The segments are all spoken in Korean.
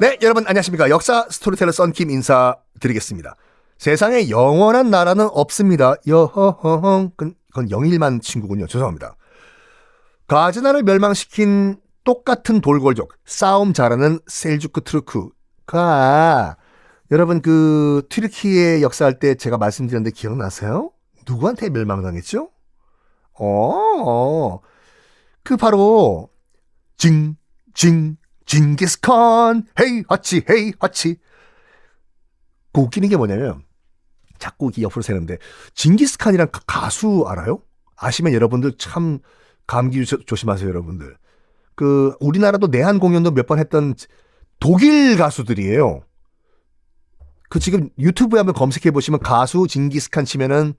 네, 여러분 안녕하십니까. 역사 스토리텔러 썬킴 인사드리겠습니다. 세상에 영원한 나라는 없습니다. 여허허 그건 영일만 친구군요. 죄송합니다. 가즈나를 멸망시킨 똑같은 돌궐족, 싸움 잘하는 셀주크 투르크가 여러분 그 튀르키예 역사할 때 제가 말씀드렸는데 기억나세요? 누구한테 멸망당했죠? 그 바로 징기스칸 헤이 하치. 그 웃기는 게 뭐냐면 자꾸 옆으로 새는데 징기스칸이란 가수 알아요? 아시면 여러분들 참 감기 조심하세요. 여러분들 그 우리나라도 내한 공연도 몇 번 했던 독일 가수들이에요. 그 지금 유튜브에 한번 검색해 보시면 가수 징기스칸 치면은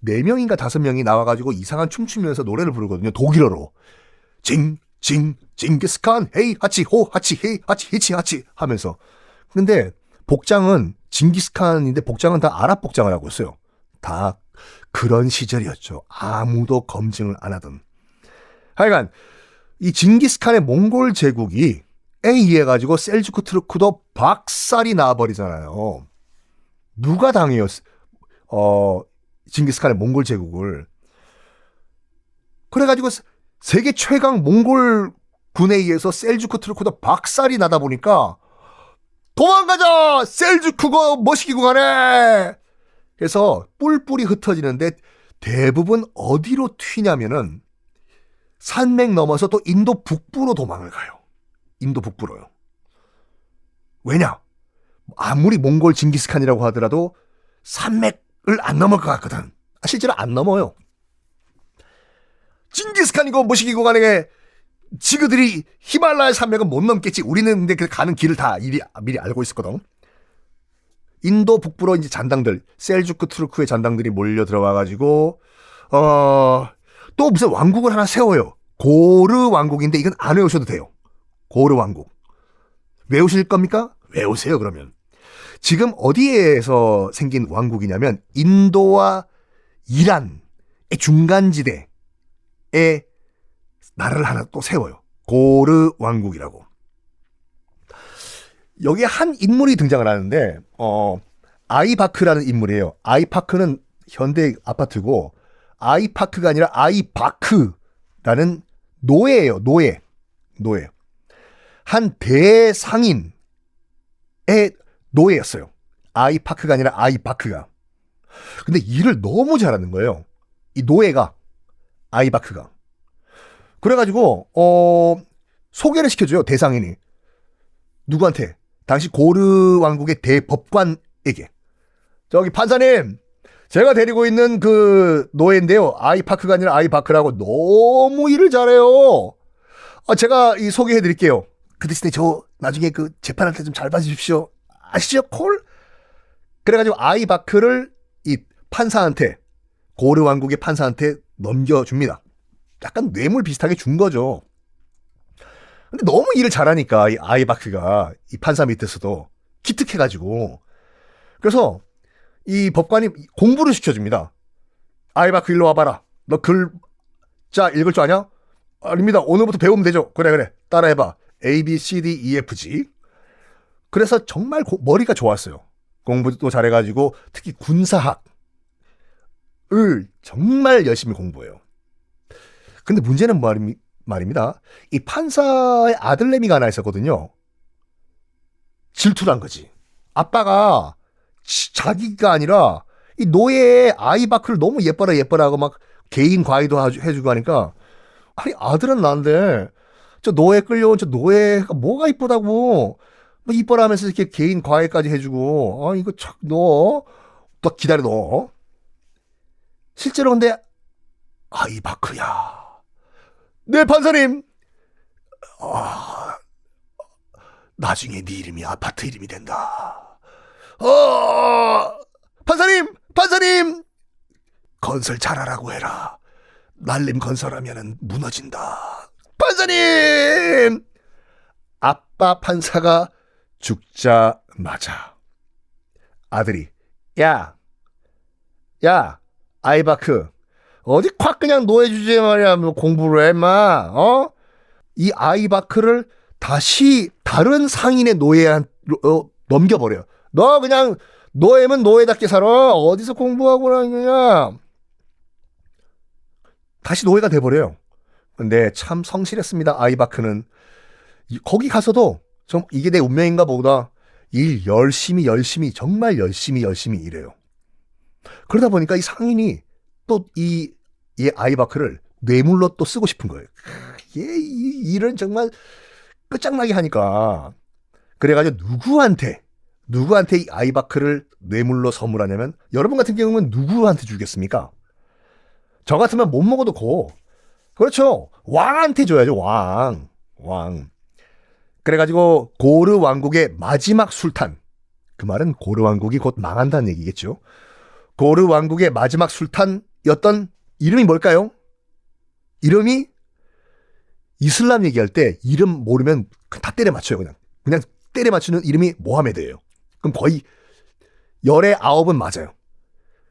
4명인가 5명이 나와가지고 이상한 춤추면서 노래를 부르거든요. 독일어로 징기스칸 헤이 하치 호 하치 헤이 하치 히치 하치 하면서. 근데 복장은 징기스칸인데 복장은 다 아랍 복장을 하고 있어요. 다 그런 시절이었죠. 아무도 검증을 안 하던. 하여간 이 징기스칸의 몽골 제국이 에 의해 가지고 셀주크 투르크도 박살이 나버리잖아요. 누가 당해요? 징기스칸의 몽골 제국을. 그래가지고 세계 최강 몽골 군에 의해서 셀주크 투르크도 박살이 나다 보니까 도망가자! 셀주크가 머시기고 가네! 그래서 뿔뿔이 흩어지는데 대부분 어디로 튀냐면은 산맥 넘어서 또 인도 북부로 도망을 가요. 인도 북부로요. 왜냐? 아무리 몽골 징기스칸이라고 하더라도 산맥을 안 넘을 것 같거든. 실제로 안 넘어요. 징기스칸이고 머시기고 가네. 지그들이 히말라야 산맥은 못 넘겠지. 우리는 근데 가는 길을 다 미리 알고 있었거든. 인도 북부로 이제 잔당들, 셀주크 투르크의 잔당들이 몰려 들어와가지고 또 무슨 왕국을 하나 세워요. 고르 왕국인데 이건 안 외우셔도 돼요. 고르 왕국. 외우실 겁니까? 외우세요 그러면. 지금 어디에서 생긴 왕국이냐면 인도와 이란의 중간지대에 나라를 하나 또 세워요. 고르 왕국이라고. 여기에 한 인물이 등장을 하는데 아이바크라는 인물이에요. 아이파크는 현대 아파트고 아이파크가 아니라 아이바크라는 노예예요. 노예. 한 대상인의 노예였어요. 아이파크가 아니라 아이바크가. 근데 일을 너무 잘하는 거예요. 이 노예가, 아이바크가. 그래가지고 소개를 시켜줘요. 대상인이. 누구한테? 당시 고르 왕국의 대법관에게. 저기 판사님, 제가 데리고 있는 그 노예인데요. 아이파크가 아니라 아이바크라고 너무 일을 잘해요. 제가 이 소개해드릴게요. 그 대신에 저 나중에 그 재판할 때 좀 잘 봐주십시오. 아시죠? 콜? 그래가지고 아이바크를 이 판사한테, 고르 왕국의 판사한테 넘겨줍니다. 약간 뇌물 비슷하게 준 거죠. 근데 너무 일을 잘하니까 이 아이바크가 이 판사 밑에서도 기특해가지고, 그래서 이 법관이 공부를 시켜줍니다. 아이바크 일로 와봐라. 너 글자 읽을 줄 아냐? 아닙니다. 오늘부터 배우면 되죠. 그래 따라해봐. A, B, C, D, E, F, G. 그래서 정말 머리가 좋았어요. 공부도 잘해가지고 특히 군사학을 정말 열심히 공부해요. 근데 문제는 말입니다. 이 판사의 아들내미가 하나 있었거든요. 질투를 한 거지. 아빠가 자기가 아니라 이 노예의 아이바크를 너무 예뻐라 하고 막 개인 과외도 해주고 하니까, 아니 아들은 난데 저 노예 끌려온 저 노예가 뭐가 이쁘다고 뭐 이뻐라 하면서 이렇게 개인 과외까지 해주고, 이거 착 너 기다려 너. 실제로 근데 아이바크야. 네 판사님. 나중에 네 이름이 아파트 이름이 된다. 판사님 건설 잘하라고 해라. 날림 건설하면은 무너진다. 판사님. 아빠 판사가 죽자마자 아들이 야 아이바크 어디 콱 그냥 노예 주제에 말이야 뭐 공부를 해 인마. 이 아이바크를 다시 다른 상인의 노예한테 넘겨버려요. 너 그냥 노예면 노예답게 살아. 어디서 공부하고 그러느냐. 다시 노예가 돼버려요. 근데 참 성실했습니다. 아이바크는. 거기 가서도 좀 이게 내 운명인가 보다. 일 열심히 정말 열심히 일해요. 그러다 보니까 이 상인이 또 이 아이바크를 뇌물로 또 쓰고 싶은 거예요. 얘 이 일은 정말 끝장나게 하니까. 그래가지고 누구한테 이 아이바크를 뇌물로 선물하냐면, 여러분 같은 경우는 누구한테 주겠습니까? 저 같으면 못 먹어도 그렇죠. 왕한테 줘야죠. 왕. 그래가지고 고르 왕국의 마지막 술탄, 그 말은 고르 왕국이 곧 망한다는 얘기겠죠. 고르 왕국의 마지막 술탄이었던 이름이 뭘까요? 이름이, 이슬람 얘기할 때 이름 모르면 다 때려 맞춰요. 그냥 때려 맞추는 이름이 모하메드예요. 그럼 거의 10의 9은 맞아요.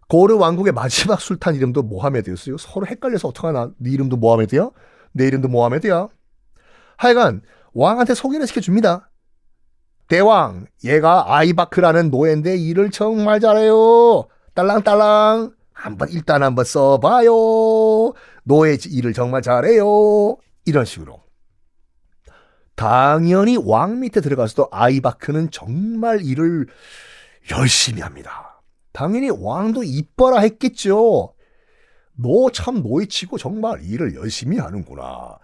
고르 왕국의 마지막 술탄 이름도 모하메드였어요. 서로 헷갈려서 어떡하나. 네 이름도 모하메드야? 내 이름도 모하메드야? 하여간 왕한테 소개를 시켜줍니다. 대왕, 얘가 아이바크라는 노예인데 일을 정말 잘해요. 딸랑딸랑. 일단 한번 써봐요. 노예 일을 정말 잘해요. 이런 식으로. 당연히 왕 밑에 들어가서도 아이바크는 정말 일을 열심히 합니다. 당연히 왕도 이뻐라 했겠죠. 너 참 노예치고 정말 일을 열심히 하는구나.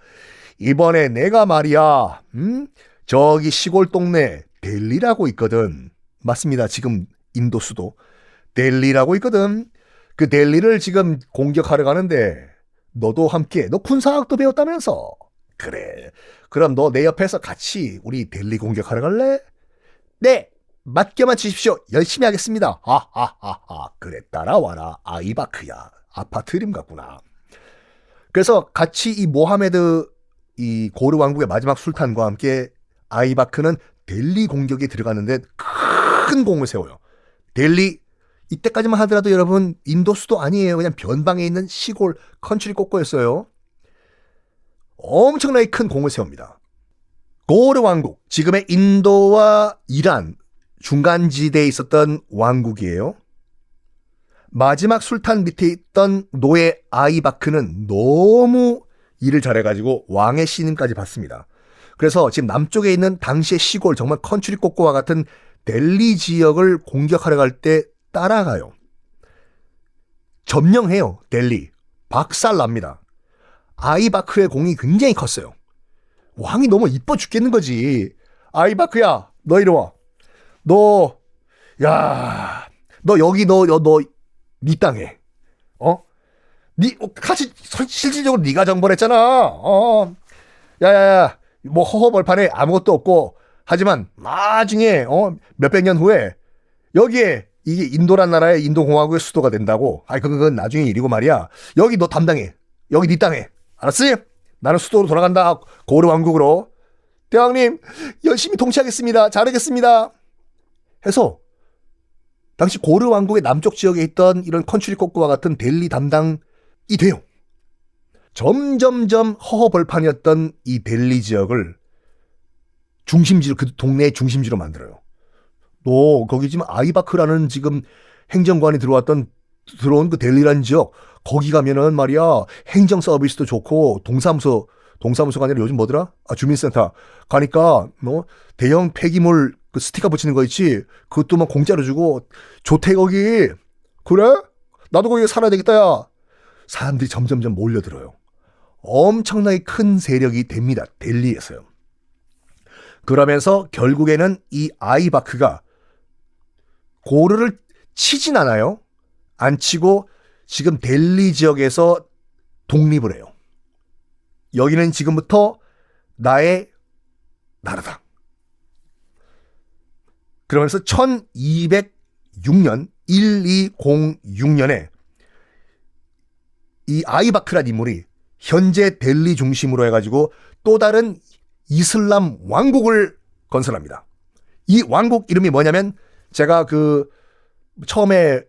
이번에 내가 말이야, 저기 시골 동네 델리라고 있거든. 맞습니다. 지금 인도 수도 델리라고 있거든. 그 델리를 지금 공격하러 가는데 너도 함께, 너 군사학도 배웠다면서. 그래, 그럼 너 내 옆에서 같이 우리 델리 공격하러 갈래? 네, 맡겨만 주십시오. 열심히 하겠습니다. 하하하하. 그래, 따라와라. 아이바크야. 아파트 이름 같구나. 그래서 같이 이 모하메드, 이 고르 왕국의 마지막 술탄과 함께 아이바크는 델리 공격에 들어가는데 큰 공을 세워요. 델리, 이때까지만 하더라도 여러분 인도 수도 아니에요. 그냥 변방에 있는 시골 컨트리 꼬꼬였어요. 엄청나게 큰 공을 세웁니다. 고르 왕국, 지금의 인도와 이란 중간지대에 있었던 왕국이에요. 마지막 술탄 밑에 있던 노예 아이바크는 너무 일을 잘해가지고 왕의 신임까지 받습니다. 그래서 지금 남쪽에 있는 당시의 시골, 정말 컨트리 꼬꼬와 같은 델리 지역을 공격하러 갈 때 따라가요. 점령해요. 델리. 박살납니다. 아이바크의 공이 굉장히 컸어요. 왕이 너무 이뻐 죽겠는 거지. 아이바크야, 너 이리 와. 너 여기 네 땅에, 같이 실질적으로 네가 정벌했잖아. 야야야, 뭐 허허벌판에 아무것도 없고, 하지만 나중에 몇백 년 후에 여기에 이게 인도란 나라의 인도공화국의 수도가 된다고. 그건 나중에 일이고 말이야. 여기 너 담당해. 여기 네 땅에. 알았지? 나는 수도로 돌아간다. 고르 왕국으로. 대왕님, 열심히 통치하겠습니다. 잘하겠습니다. 해서 당시 고르 왕국의 남쪽 지역에 있던 이런 컨트리 꼬꼬와 같은 델리 담당이 돼요. 점점점 허허벌판이었던 이 델리 지역을 중심지로, 그 동네의 중심지로 만들어요. 너 거기 지금 아이바크라는 지금 행정관이 들어온 그 델리라는 지역, 거기 가면은 말이야, 행정 서비스도 좋고, 동사무소가 아니라 요즘 뭐더라? 주민센터 가니까 대형 폐기물 그 스티커 붙이는 거 있지? 그것도 막 공짜로 주고 좋대 거기. 그래? 나도 거기 살아야 되겠다 야. 사람들이 점점점 몰려들어요. 엄청나게 큰 세력이 됩니다. 델리에서요. 그러면서 결국에는 이 아이바크가 고르를 치진 않아요. 안 치고 지금 델리 지역에서 독립을 해요. 여기는 지금부터 나의 나라다. 그러면서 1206년에 이 아이바크란 인물이 현재 델리 중심으로 해가지고 또 다른 이슬람 왕국을 건설합니다. 이 왕국 이름이 뭐냐면, 제가 그 처음에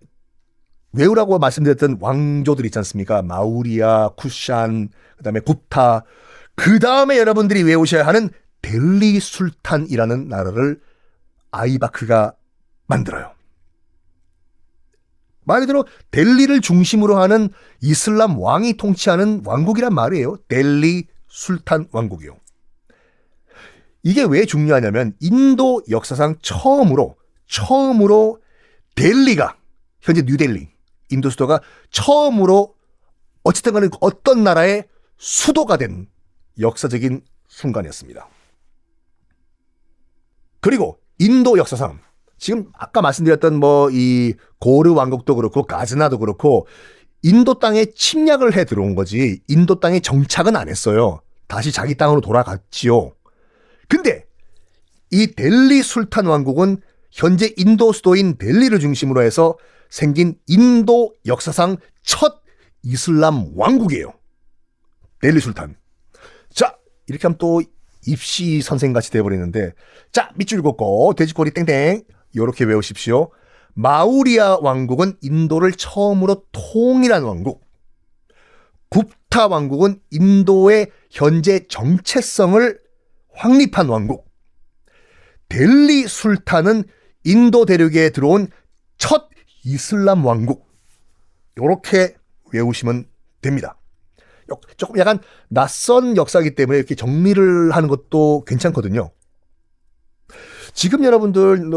외우라고 말씀드렸던 왕조들 있지 않습니까? 마우리아, 쿠샨, 그 다음에 굽타, 그 다음에 여러분들이 외우셔야 하는 델리 술탄이라는 나라를 아이바크가 만들어요. 말 그대로 델리를 중심으로 하는 이슬람 왕이 통치하는 왕국이란 말이에요. 델리 술탄 왕국이요. 이게 왜 중요하냐면 인도 역사상 처음으로 델리가, 현재 뉴델리 인도 수도가 처음으로 어쨌든 간에 어떤 나라의 수도가 된 역사적인 순간이었습니다. 그리고 인도 역사상 지금 아까 말씀드렸던 이 고르 왕국도 그렇고 가즈나도 그렇고 인도 땅에 침략을 해 들어온 거지 인도 땅에 정착은 안 했어요. 다시 자기 땅으로 돌아갔지요. 근데 이 델리 술탄 왕국은 현재 인도 수도인 델리를 중심으로 해서 생긴 인도 역사상 첫 이슬람 왕국이에요. 델리 술탄. 자, 이렇게 하면 또 입시 선생같이 돼버리는데, 자, 밑줄 긋고 돼지꼬리 땡땡 요렇게 외우십시오. 마우리아 왕국은 인도를 처음으로 통일한 왕국. 굽타 왕국은 인도의 현재 정체성을 확립한 왕국. 델리 술탄은 인도 대륙에 들어온 첫 이슬람 왕국. 요렇게 외우시면 됩니다. 조금 약간 낯선 역사이기 때문에 이렇게 정리를 하는 것도 괜찮거든요. 지금 여러분들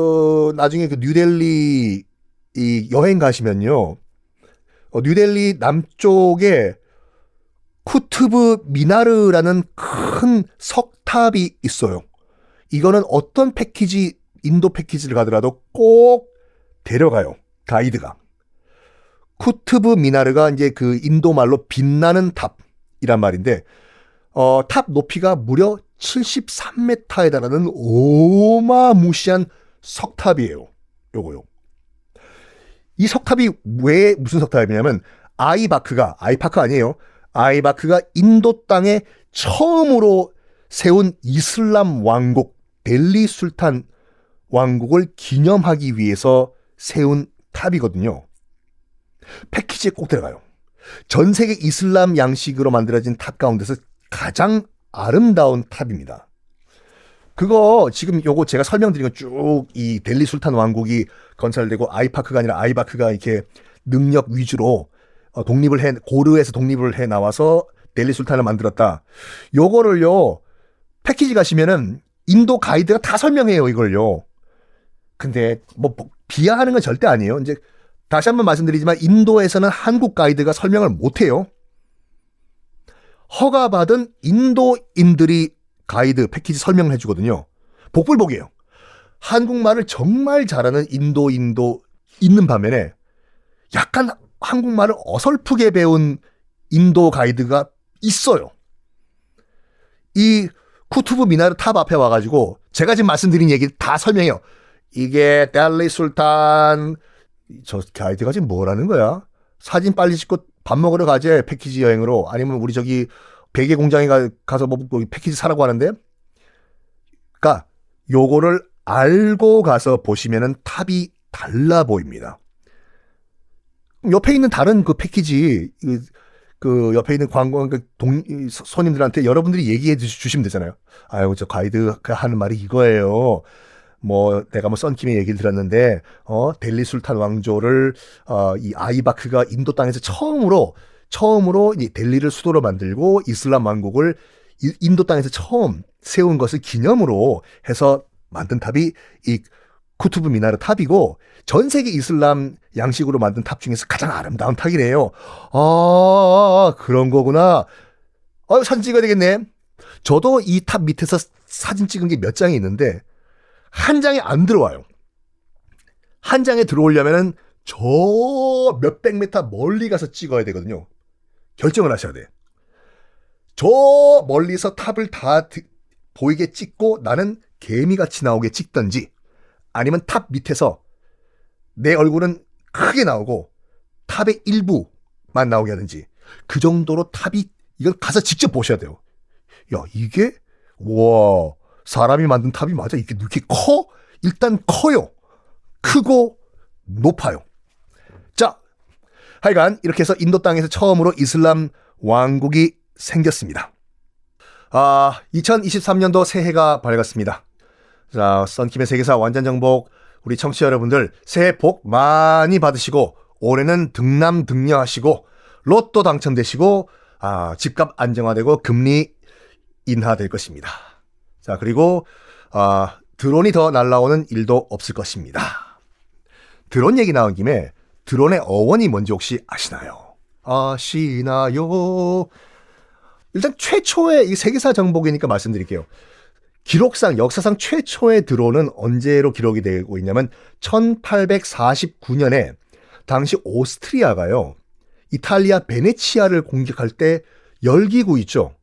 나중에 그 뉴델리 여행 가시면요, 뉴델리 남쪽에 쿠투브 미나르라는 큰 석탑이 있어요. 이거는 어떤 패키지, 인도 패키지를 가더라도 꼭 데려가요, 가이드가. 쿠투브 미나르가 이제 그 인도 말로 빛나는 탑이란 말인데, 탑 높이가 무려 73m에 달하는 어마무시한 석탑이에요. 요거요. 이 석탑이 왜 무슨 석탑이냐면 아이바크가 아니에요. 아이바크가 인도 땅에 처음으로 세운 이슬람 왕국 델리 술탄 왕국을 기념하기 위해서 세운 탑이거든요. 패키지에 꼭 들어가요. 전 세계 이슬람 양식으로 만들어진 탑 가운데서 가장 아름다운 탑입니다. 그거 지금 요거 제가 설명드린 건 쭉 이 델리 술탄 왕국이 건설되고 아이바크가 아니라 아이바크가 이렇게 능력 위주로 고르에서 독립을 해 나와서 델리 술탄을 만들었다. 요거를요, 패키지 가시면은 인도 가이드가 다 설명해요, 이걸요. 근데 비하하는 건 절대 아니에요. 이제 다시 한번 말씀드리지만 인도에서는 한국 가이드가 설명을 못 해요. 허가받은 인도인들이 가이드 패키지 설명을 해주거든요. 복불복이에요. 한국말을 정말 잘하는 인도인도 있는 반면에 약간 한국말을 어설프게 배운 인도 가이드가 있어요. 이 쿠투브 미나르 탑 앞에 와가지고 제가 지금 말씀드린 얘기를 다 설명해요. 이게 델리 술탄, 저 가이드가 지금 뭐라는 거야? 사진 빨리 찍고 밥 먹으러 가재, 패키지 여행으로. 아니면 우리 저기 베개 공장에 가서 패키지 사라고 하는데, 그러니까 요거를 알고 가서 보시면은 탑이 달라 보입니다. 옆에 있는 다른 그 패키지, 그 옆에 있는 손님들한테 여러분들이 얘기해 주시면 되잖아요. 아유, 저 가이드가 하는 말이 이거예요. 내가 썬킴의 얘기를 들었는데, 델리 술탄 왕조를, 이 아이바크가 인도 땅에서 처음으로 이 델리를 수도로 만들고 이슬람 왕국을 인도 땅에서 처음 세운 것을 기념으로 해서 만든 탑이 이 쿠투브 미나르 탑이고, 전 세계 이슬람 양식으로 만든 탑 중에서 가장 아름다운 탑이래요. 그런 거구나. 사진 찍어야 되겠네. 저도 이 탑 밑에서 사진 찍은 게 몇 장이 있는데, 한 장에 안 들어와요. 한 장에 들어오려면은 저 몇백 미터 멀리 가서 찍어야 되거든요. 결정을 하셔야 돼. 저 멀리서 탑을 다 보이게 찍고 나는 개미같이 나오게 찍든지, 아니면 탑 밑에서 내 얼굴은 크게 나오고 탑의 일부만 나오게 하든지, 그 정도로 이건 가서 직접 보셔야 돼요. 야, 이게 와, 사람이 만든 탑이 맞아? 이렇게 커? 일단 커요. 크고 높아요. 자, 하여간 이렇게 해서 인도 땅에서 처음으로 이슬람 왕국이 생겼습니다. 2023년도 새해가 밝았습니다. 자, 썬킴의 세계사 완전정복 우리 청취자 여러분들 새해 복 많이 받으시고 올해는 등남등녀하시고 로또 당첨되시고 집값 안정화되고 금리 인하될 것입니다. 자, 그리고 드론이 더 날아오는 일도 없을 것입니다. 드론 얘기 나온 김에 드론의 어원이 뭔지 혹시 아시나요? 아시나요? 일단 최초의 이 세계사 정복이니까 말씀드릴게요. 기록상 역사상 최초의 드론은 언제로 기록이 되고 있냐면 1849년에 당시 오스트리아가요. 이탈리아 베네치아를 공격할 때 열기구 있죠.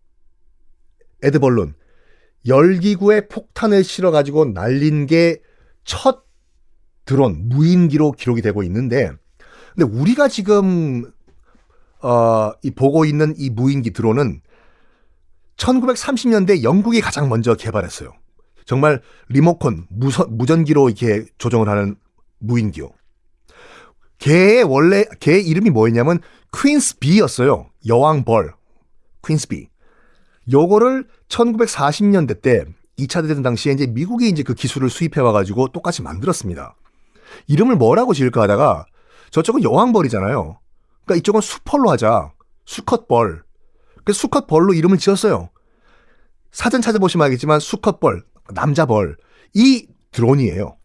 에드벌룬. 열기구에 폭탄을 실어가지고 날린 게 첫 드론, 무인기로 기록이 되고 있는데 근데 우리가 지금 보고 있는 이 무인기 드론은 1930년대 영국이 가장 먼저 개발했어요. 정말 리모컨, 무전기로 이렇게 조정을 하는 무인기요. 걔 이름이 뭐였냐면 퀸스비였어요. 여왕벌. 퀸스비. 요거를 1940년대 때 2차 대전 당시에 이제 미국이 이제 그 기술을 수입해 와가지고 똑같이 만들었습니다. 이름을 뭐라고 지을까 하다가 저쪽은 여왕벌이잖아요. 그러니까 이쪽은 수펄로 하자. 수컷벌. 그래서 수컷벌로 이름을 지었어요. 사전 찾아보시면 알겠지만 수컷벌, 남자벌. 이 드론이에요.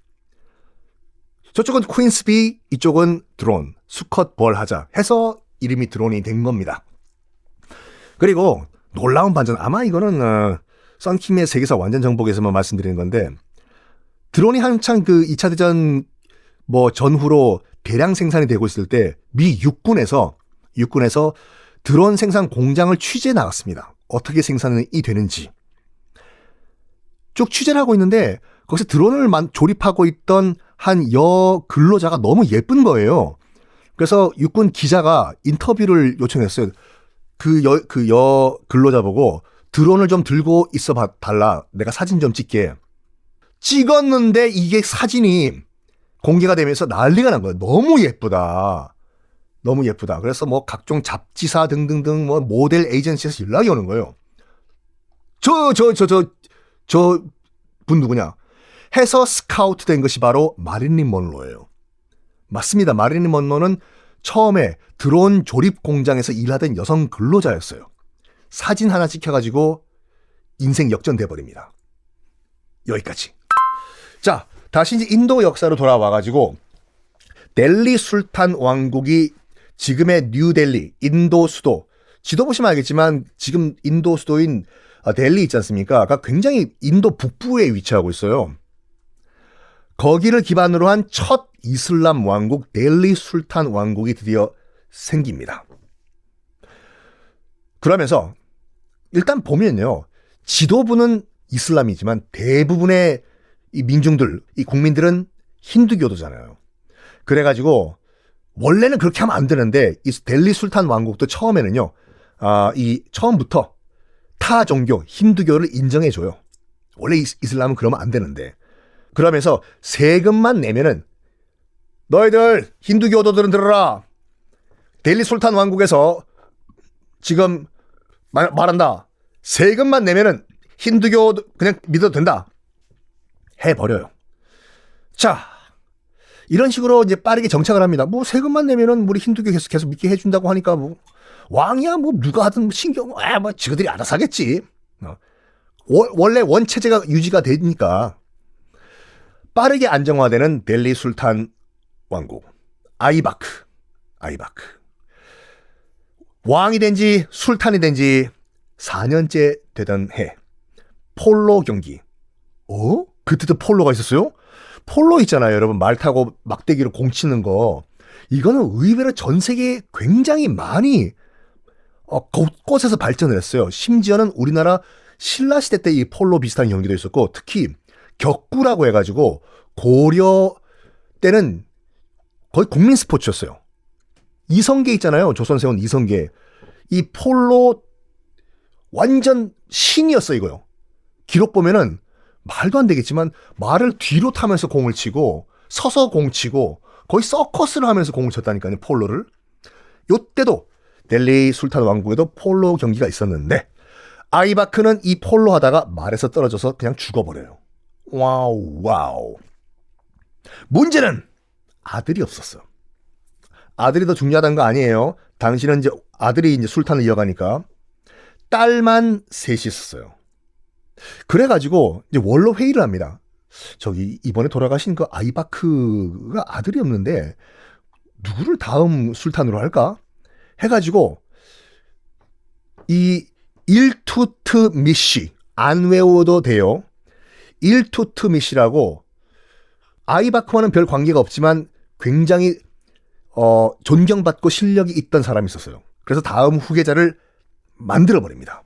저쪽은 퀸스비, 이쪽은 드론. 수컷벌 하자 해서 이름이 드론이 된 겁니다. 그리고 놀라운 반전. 아마 이거는 썬킴의 세계사 완전 정복에서만 말씀드리는 건데 드론이 한창 그 2차 대전 전후로 대량 생산이 되고 있을 때 미 육군에서 드론 생산 공장을 취재해 나갔습니다. 어떻게 생산이 되는지. 쭉 취재를 하고 있는데 거기서 드론을 조립하고 있던 한 근로자가 너무 예쁜 거예요. 그래서 육군 기자가 인터뷰를 요청했어요. 그 근로자 보고 드론을 좀 들고 있어 달라. 내가 사진 좀 찍게. 찍었는데 이게 사진이 공개가 되면서 난리가 난 거예요. 너무 예쁘다. 너무 예쁘다. 그래서 각종 잡지사 등등등 모델 에이전시에서 연락이 오는 거예요. 저 분 누구냐? 해서 스카우트 된 것이 바로 마릴린 먼로예요. 맞습니다. 마릴린 먼로는 처음에 드론 조립 공장에서 일하던 여성 근로자였어요. 사진 하나 찍혀가지고 인생 역전돼 버립니다. 여기까지. 자, 다시 이제 인도 역사로 돌아와가지고 델리 술탄 왕국이 지금의 뉴델리, 인도 수도. 지도 보시면 알겠지만 지금 인도 수도인 델리 있지 않습니까? 굉장히 인도 북부에 위치하고 있어요. 거기를 기반으로 한 첫 이슬람 왕국 델리 술탄 왕국이 드디어 생깁니다. 그러면서 일단 보면요. 지도부는 이슬람이지만 대부분의 이 민중들, 이 국민들은 힌두교도잖아요. 그래가지고 원래는 그렇게 하면 안 되는데 이 델리 술탄 왕국도 처음에는요. 처음부터 타 종교, 힌두교를 인정해줘요. 원래 이슬람은 그러면 안 되는데. 그러면서 세금만 내면은 너희들 힌두교도들은 들어라. 델리 술탄 왕국에서 지금 말한다. 세금만 내면은 힌두교 그냥 믿어도 된다. 해버려요. 자, 이런 식으로 이제 빠르게 정착을 합니다. 세금만 내면은 우리 힌두교 계속 믿게 해준다고 하니까 왕이야 누가 하든 신경 지그들이 알아서 하겠지. 원래 원체제가 유지가 되니까 빠르게 안정화되는 델리 술탄 왕국 아이바크 왕이 된지 술탄이 된지 4년째 되던 해 폴로 경기. 그때도 폴로가 있었어요? 폴로 있잖아요, 여러분. 말 타고 막대기로 공 치는 거. 이거는 의외로 전 세계에 굉장히 많이 곳곳에서 발전을 했어요. 심지어는 우리나라 신라시대 때 이 폴로 비슷한 경기도 있었고, 특히 격구라고 해가지고 고려 때는 거의 국민 스포츠였어요. 이성계 있잖아요. 조선세운 이성계. 이 폴로 완전 신이었어 이거요. 기록 보면은 말도 안 되겠지만 말을 뒤로 타면서 공을 치고 서서 공 치고 거의 서커스를 하면서 공을 쳤다니까요. 폴로를. 요때도 델리 술탄 왕국에도 폴로 경기가 있었는데 아이바크는 이 폴로 하다가 말에서 떨어져서 그냥 죽어버려요. 와우. 문제는 아들이 없었어. 아들이 더 중요하다는 거 아니에요. 당신은 이제 아들이 이제 술탄을 이어가니까 딸만 셋이 있었어요. 그래가지고 이제 원로 회의를 합니다. 저기 이번에 돌아가신 그 아이바크가 아들이 없는데 누구를 다음 술탄으로 할까? 해가지고 이 일투트미시, 안 외워도 돼요. 일투트미시라고 아이바크와는 별 관계가 없지만 굉장히 존경받고 실력이 있던 사람이 있었어요. 그래서 다음 후계자를 만들어버립니다.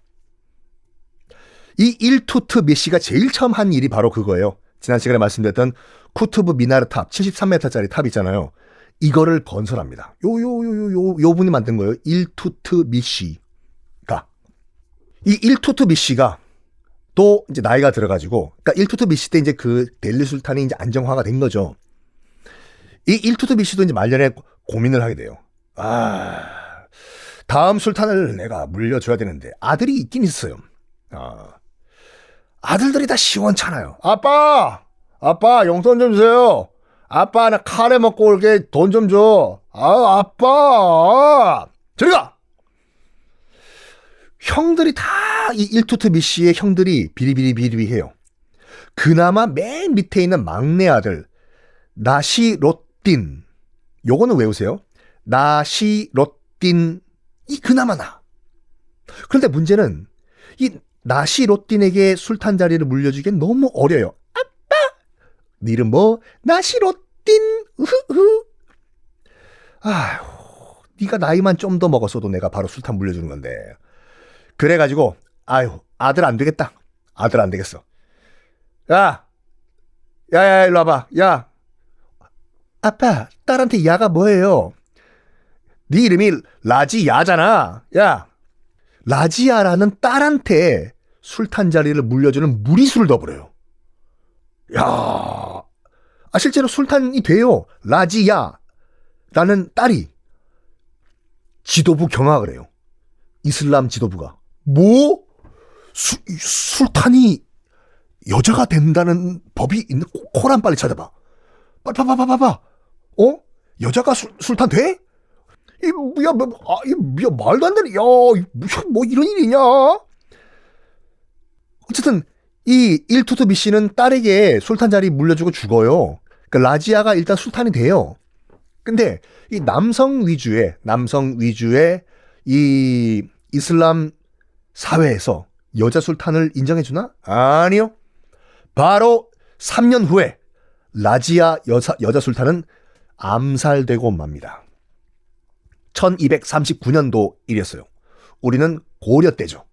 이 일투트미시가 제일 처음 한 일이 바로 그거예요. 지난 시간에 말씀드렸던 쿠투브 미나르 탑, 73m짜리 탑 있잖아요. 이거를 건설합니다. 요 분이 만든 거예요. 일투트미시가. 이 일투트미시가 또 이제 나이가 들어가지고, 그러니까 일투트미시 때 이제 그 델리 술탄이 이제 안정화가 된 거죠. 이 일투트미시도 이제 말년에 고민을 하게 돼요. 다음 술탄을 내가 물려줘야 되는데 아들이 있긴 있어요. 아들들이 다 시원찮아요. 아빠 용돈 좀 주세요. 아빠 나 카레 먹고 올게 돈 좀 줘. 아빠 저리 가. 형들이 다 이 일투트미시의 형들이 비리비리해요. 그나마 맨 밑에 있는 막내 아들 나시롯딘, 요거는 외우세요. 나시롯딘이 그나마 나. 그런데 문제는 이 나시롯딘에게 술탄 자리를 물려주기엔 너무 어려요. 아빠 네 이름 뭐? 나시롯딘. 아휴, 네가 나이만 좀 더 먹었어도 내가 바로 술탄 물려주는 건데. 그래가지고 아들 안 되겠다. 아들 안 되겠어. 야 일로 와봐. 야 아빠, 딸한테 야가 뭐예요? 네 이름이 라지야잖아. 야, 라지야라는 딸한테 술탄 자리를 물려주는 무리수를 둬버려요. 야, 실제로 술탄이 돼요. 라지야라는 딸이 지도부 경악을 해요. 이슬람 지도부가. 뭐? 술탄이 여자가 된다는 법이 있는 코란 빨리 찾아봐. 빨리 봐봐. 여자가 술탄 돼? 야, 말도 안 되네. 야, 뭐 이런 일이냐? 어쨌든 이 일투트미시는 딸에게 술탄 자리 물려주고 죽어요. 그러니까 라지아가 일단 술탄이 돼요. 근데 이 남성 위주의 이 이슬람 사회에서 여자 술탄을 인정해주나? 아니요. 바로 3년 후에 라지아 여자 술탄은 암살되고 맙니다. 1239년도 일이었어요. 우리는 고려 때죠.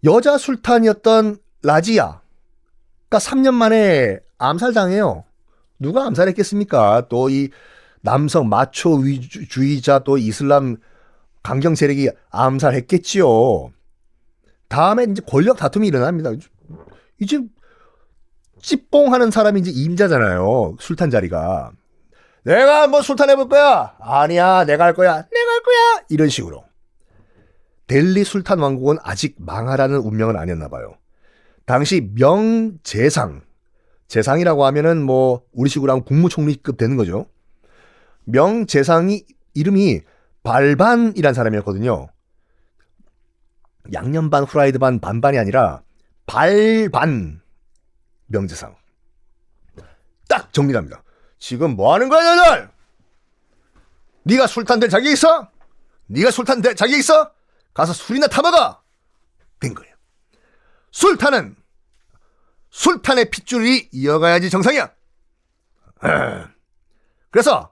여자 술탄이었던 라지아가 3년 만에 암살당해요. 누가 암살했겠습니까? 또 이 남성 마초 위주의자 또 이슬람 강경 세력이 암살했겠지요. 다음에 이제 권력 다툼이 일어납니다. 이제 찌뽕하는 사람이 이제 임자잖아요. 술탄 자리가. 내가 한번 술탄 해볼 거야. 아니야, 내가 할 거야. 이런 식으로. 델리 술탄 왕국은 아직 망하라는 운명은 아니었나 봐요. 당시 명재상, 재상이라고 하면은 뭐 우리식으로 하면 국무총리급 되는 거죠. 명재상이 이름이 발반이란 사람이었거든요. 양념 반 후라이드 반 반반이 아니라 발반. 명재상. 딱 정리합니다. 지금 뭐 하는 거야, 너희들? 네가 술탄 될 자격 있어? 네가 술탄 될 자격 있어? 가서 술이나 타먹어. 된 거예요. 술탄의 핏줄이 이어가야지 정상이야. 그래서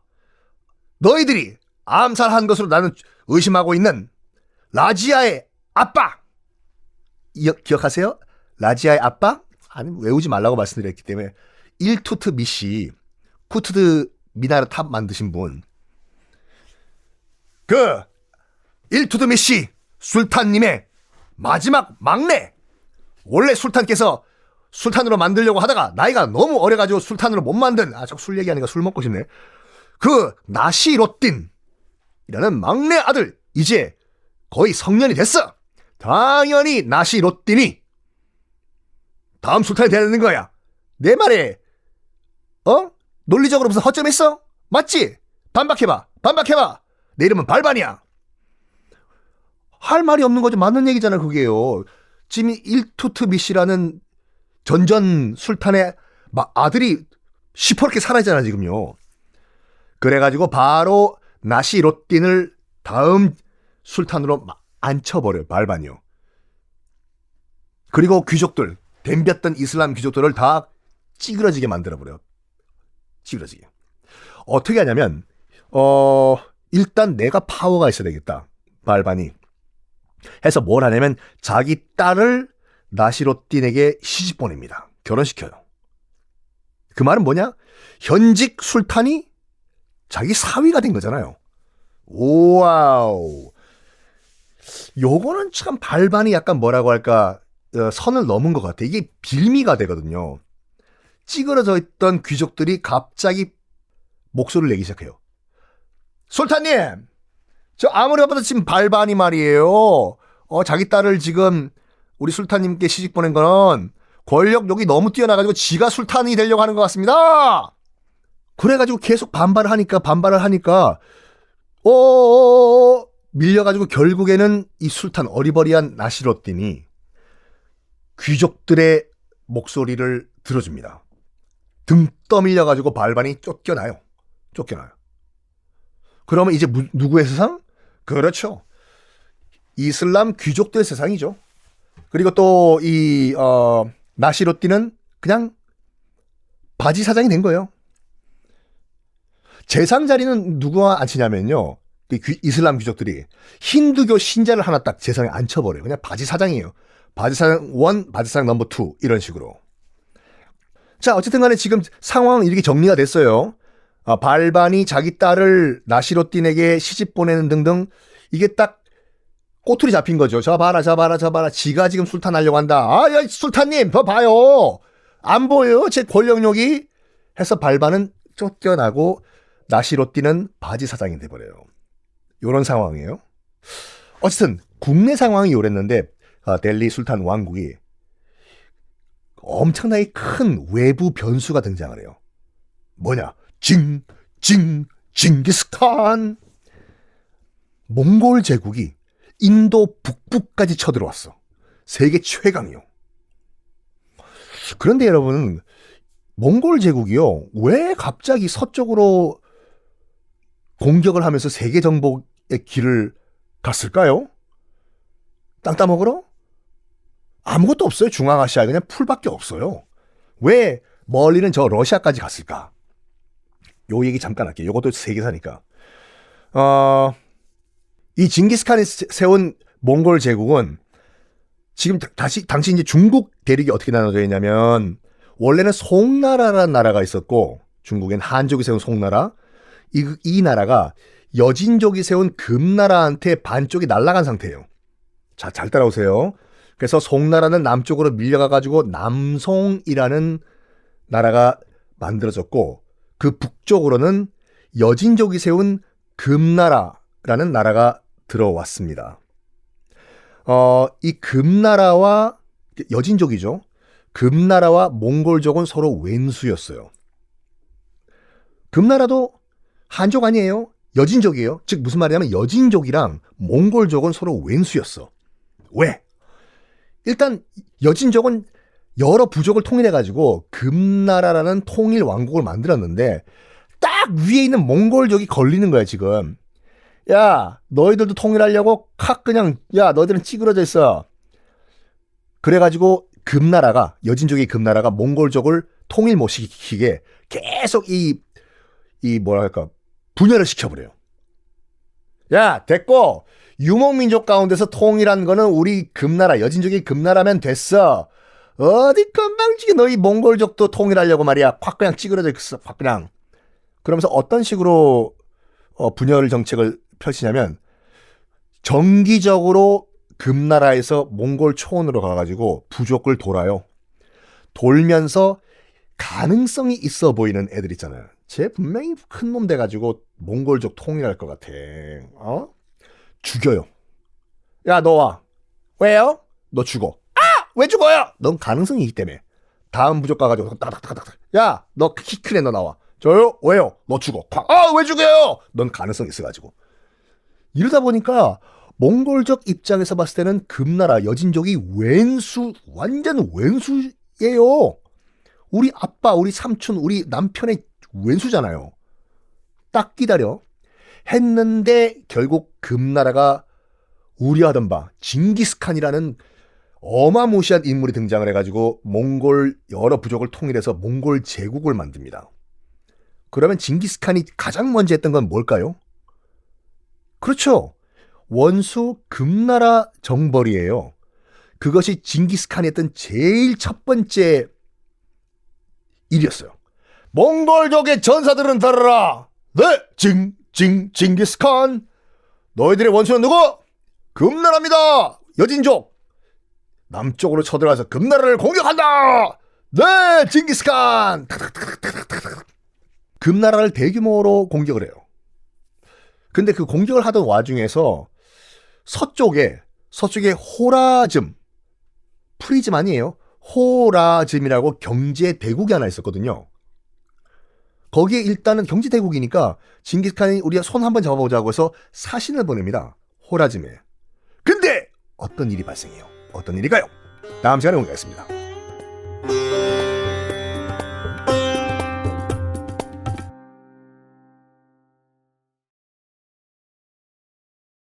너희들이 암살한 것으로 나는 의심하고 있는 라지아의 아빠, 기억하세요? 라지아의 아빠? 아니, 외우지 말라고 말씀드렸기 때문에 일투트미시, 쿠투드 미나르 탑 만드신 분, 그 일투트미시 술탄님의 마지막 막내, 원래 술탄께서 술탄으로 만들려고 하다가 나이가 너무 어려가지고 술탄으로 못 만든, 자꾸 술 얘기하니까 술 먹고 싶네. 그 나시롯딘이라는 막내 아들, 이제 거의 성년이 됐어. 당연히 나시로딘이 다음 술탄이 되는 거야. 내 말에 논리적으로 무슨 허점 있어? 맞지? 반박해봐. 내 이름은 발반이야. 할 말이 없는 거죠. 맞는 얘기잖아 그게요. 지금 일투트미시라는 전전 술탄의 아들이 시퍼렇게 살아있잖아 지금요. 그래가지고 바로 나시로딘을 다음 술탄으로 앉혀버려요. 발반이요. 그리고 귀족들, 덤볐던 이슬람 귀족들을 다 찌그러지게 만들어버려요. 찌그러지게. 어떻게 하냐면 일단 내가 파워가 있어야 되겠다. 발반이 해서 뭘 하냐면 자기 딸을 나시로딘에게 시집 보냅니다. 결혼시켜요. 그 말은 뭐냐? 현직 술탄이 자기 사위가 된 거잖아요. 오와우. 요거는 참 발반이 약간 뭐라고 할까 선을 넘은 것 같아. 이게 빌미가 되거든요. 찌그러져 있던 귀족들이 갑자기 목소리를 내기 시작해요. 술탄님, 저 아무리 봐도 지금 발반이 말이에요. 자기 딸을 지금 우리 술탄님께 시집 보낸 거는 권력욕이 너무 뛰어나가지고 지가 술탄이 되려고 하는 것 같습니다. 그래가지고 계속 반발을 하니까 밀려가지고 결국에는 이 술탄 어리버리한 나시로딘이 귀족들의 목소리를 들어줍니다. 등 떠밀려가지고 발반이 쫓겨나요. 그러면 이제 누구의 세상? 그렇죠. 이슬람 귀족들의 세상이죠. 그리고 또 이 나시로딘은 그냥 바지 사장이 된 거예요. 재상 자리는 누가 앉히냐면요. 이슬람 귀족들이 힌두교 신자를 하나 딱 재상에 앉혀버려요. 그냥 바지 사장이에요. 바지 사장 1, 바지 사장 넘버 2 이런 식으로. 자, 어쨌든 간에 지금 상황은 이렇게 정리가 됐어요. 발반이 자기 딸을 나시로딘에게 시집 보내는 등등 이게 딱 꼬투리 잡힌 거죠. 저 봐라. 지가 지금 술탄 하려고 한다. 야, 술탄님, 봐요. 안 보여요? 제 권력욕이? 해서 발반은 쫓겨나고 나시로딘은 바지 사장이 돼버려요. 이런 상황이에요. 어쨌든 국내 상황이 이랬는데 델리 술탄 왕국이 엄청나게 큰 외부 변수가 등장을 해요. 뭐냐? 징기스칸. 몽골 제국이 인도 북부까지 쳐들어왔어. 세계 최강이요. 그런데 여러분, 몽골 제국이요, 왜 갑자기 서쪽으로 공격을 하면서 세계 정복의 길을 갔을까요? 땅 따먹으러? 아무것도 없어요. 중앙아시아에 그냥 풀밖에 없어요. 왜 멀리는 저 러시아까지 갔을까? 요 얘기 잠깐 할게요. 요것도 세계사니까. 이 징기스칸이 세운 몽골 제국은 지금 당시 이제 중국 대륙이 어떻게 나눠져 있냐면 원래는 송나라라는 나라가 있었고 중국엔 한족이 세운 송나라 이 나라가 여진족이 세운 금나라한테 반쪽이 날아간 상태예요. 자, 잘 따라오세요. 그래서 송나라는 남쪽으로 밀려가가지고 남송이라는 나라가 만들어졌고 그 북쪽으로는 여진족이 세운 금나라라는 나라가 들어왔습니다. 이 금나라와 여진족이죠. 금나라와 몽골족은 서로 왼수였어요. 금나라도 한족 아니에요. 여진족이에요. 즉 무슨 말이냐면 여진족이랑 몽골족은 서로 왼수였어. 왜? 일단 여진족은 여러 부족을 통일해가지고 금나라라는 통일 왕국을 만들었는데 딱 위에 있는 몽골족이 걸리는 거야 지금. 야, 너희들도 통일하려고 그냥 너희들은 찌그러져 있어. 그래가지고 금나라가 여진족의 금나라가 몽골족을 통일 못 시키게 계속 이 뭐랄까 분열을 시켜버려요. 야, 됐고 유목민족 가운데서 통일한 거는 우리 금나라 여진족이 금나라면 됐어. 어디 건방지게 너희 몽골족도 통일하려고 말이야. 확 그냥 찌그러져 있어. 확 그냥. 그러면서 어떤 식으로 분열 정책을 펼치냐면 정기적으로 금나라에서 몽골 초원으로 가가지고 부족을 돌아요. 돌면서 가능성이 있어 보이는 애들 있잖아요. 쟤 분명히 큰 놈 돼가지고 몽골족 통일할 것 같아. 죽여요. 야, 너 와. 왜요? 너 죽어. 아! 왜 죽어요? 넌 가능성이 있기 때문에. 다음 부족 가가지고 딱딱딱딱. 야, 너 키 큰 애 너 나와. 저요? 왜요? 너 죽어. 아, 왜 죽여요? 넌 가능성이 있어가지고. 이러다 보니까 몽골족 입장에서 봤을 때는 금나라 여진족이 완전 왼수예요. 우리 아빠, 우리 삼촌, 우리 남편의 왼수잖아요. 딱 기다려. 했는데 결국 금나라가 우려하던 바 징기스칸이라는 어마무시한 인물이 등장을 해가지고 몽골 여러 부족을 통일해서 몽골 제국을 만듭니다. 그러면 징기스칸이 가장 먼저 했던 건 뭘까요? 그렇죠. 원수 금나라 정벌이에요. 그것이 징기스칸이 했던 제일 첫 번째 일이었어요. 몽골족의 전사들은 들어라. 네, 징기스칸. 너희들의 원수는 누구? 금나라입니다. 여진족. 남쪽으로 쳐들어가서 금나라를 공격한다. 네, 징기스칸. 금나라를 대규모로 공격을 해요. 근데 그 공격을 하던 와중에서 서쪽에 호라즘, 프리즘 아니에요. 호라즘이라고 경제 대국이 하나 있었거든요. 거기에 일단은 경제 대국이니까 징기스칸이 우리가 손 한번 잡아보자고 해서 사신을 보냅니다. 호라즘에. 근데 어떤 일이 발생해요? 어떤 일일까요? 다음 시간에 공개하겠습니다.